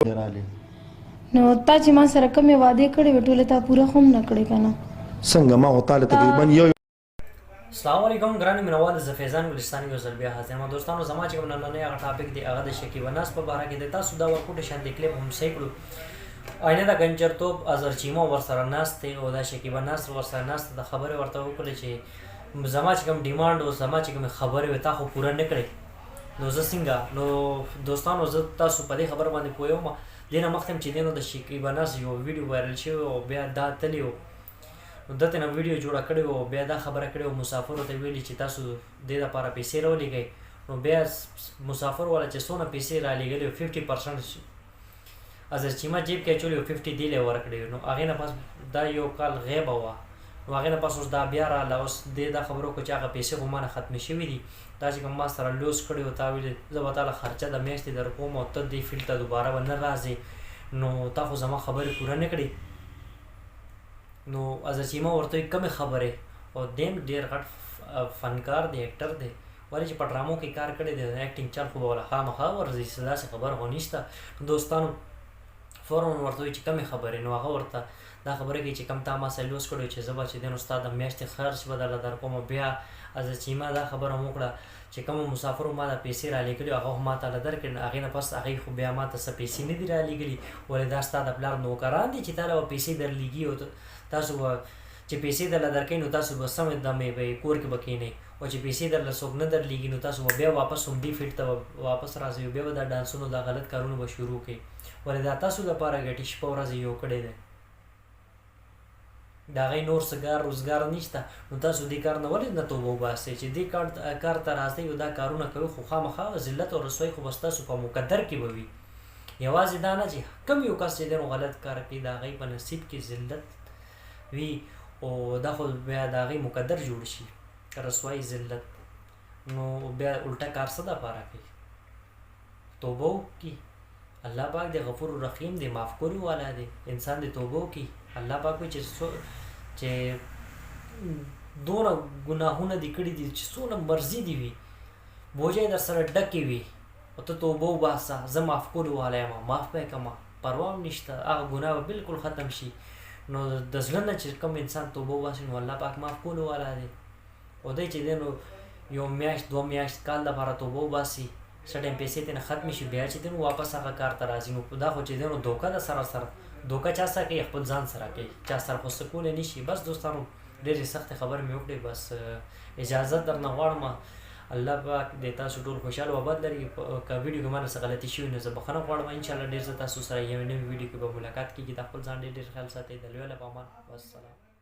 رالی نو تا چې ما سره کومې وعدې کړې وې ټولې تا پوره خو هم نه کړې که نه څنګه ما خو تاله تقریبا یو السلام علیکم ګرانو مینوال زه فیضان ګلستاني یو ځل بیا حاضر یم دوستانو زما چې کوم نننی هغه ټاپک دی هغه د شکیب ناز په باره کې دی تاسو دا ورکوټه شانتې کلیپ هم صحیح کړو آینه د ګنجرتوب اظهرچیمه ورسره ناست دی او دا شکیب ناز ورسره ناست د خبرې ورته وکړې چې زما چې کوم ډیمانډ او زما چې کوم خبرې وې تا خو پوره نه کړې نو زه څنګه نو دوستانو زه تاسو په دې خبره باندې پوه یم دې نه مخکې چې دی نو د شکیب ناز یو ویډیو وایرل شوی او بیا دا تللی و نو دته نه ویډیو جوړه کړې او بیا دا خبره کړې او مسافرو ته ویلي چې تاسو دې لپاره پیسې راولېږئ نو بیا مسافر والا چې څونه پیسې رالېږلې 50% اظهرچیمه جیب کې اچولې 50 دی له ورکړې نو هغې نه پس دا یو کال غیبه وه نو هغې نه پس اوس دا بیا راله اوس دې دا خبرو وکړو چې هغه پیسې خو ما نه ختمې شوي دي دا چې کوم ما سره لوس کړی و تا ویلې زه به تاله خرچه د میاشتې درکوم او ته دې فیلډ ته دوباره به نه راځې نو تا خو زما خبرې پوره نه کړې نو اظهرچیمه ورته کمې خبرې او دیم ډېر غټ فنکار دی ایکټر دی ولې چې په ډرامو کې کار کړی دی ایکټینګ چل خو به وله خامخا ورځي داسې خبره خو نشته دوستانو فورا ورته وایي چې کمې خبرې نو هغه ورته دا خبره کوي چې کم تا ما سره لوس کړی چې زه به چې دی نو ستا د میاشتې خرچ به درله درکوم بیا اظهرچیمه دا خبره مو وکړه چې کومو مسافرو ما دا پیسې رالېږلي هغه خو ما ته له درکړې نو هغې نه پس هغې خو بیا ما ته څه پیسې نه دي رالېږلي ولې دا ستا د پلار نوکران دي چې تا له به پیسې درلېږي او تاسو به چې پیسې درله درکوي نو تاسو به سمې دمې به کور کې به کښېنئ او چې پیسې درله څوک نه درلېږي نو تاسو به بیا واپس همدې فیلډ ته واپس راځئ بیا به دا ډانسونو دا غلط کارونه به شروع کړئ ولې دا تاسو لپاره ګټې شپه ورځ یو کړی دی د هغې نور څه کار روزګار نشته نو تاسو دې کار نه ولې نه توبه وباسئ چې دې کار ته راځئ او دا کارونه کوي خو خامخا ذلت او رسوایي خو به ستاسو په مقدر کې به وي یوازې دا نه چې کوم یو کس چې دی نو غلط کار کوي د هغې په نصیب کې ذلت وي او دا خو بیا د هغې مقدر جوړ شي رسوایي ذلت نو بیا الټه کار څه دپاره کوي توبه وکړي الله پاک دی غفور رحیم دی معاف کولو والا دی انسان دی توبه وکړي الله پاک وایي چې دونه ګناهونه دي کړي دي چې څونه مرضي دي وي بوجه در سره ډکې وي او ته توبه وباسه زه معاف کولو والا یم معاف به یې کړمه پروا هم نشته هغه ګناه به بلکل ختم شي نو د زړه نه چې کوم انسان توبه وباسي نو الله پاک معاف کولو والا دی او دی چې دی نو یو میاشت دوه میاشت کال دپاره توبه وباسي څه ټایم پیسې ترې نه ختمې شي بیا چې دی نو واپس هغه کار ته راځي نو دا خو چې دی نو دوکه ده سره دوکه چا سره کوي خپل ځان سره کوي چا سره خو څه کولی نه شي بس دوستانو ډېرې سختې خبرې مې وکړې بس اجازت درنه غواړم الله پاک دې تاسو ټول خوشحاله او آباد لري که ویډیو کې مانه څه غلطي شوي نو زه بخښنه غواړم انشاءالله ډېر زه تاسو سره یوې نوې ویډیو کې به ملاقات کېږي دا خپل ځان ډېر خیال ساتئ د لوی الله په امان والسلام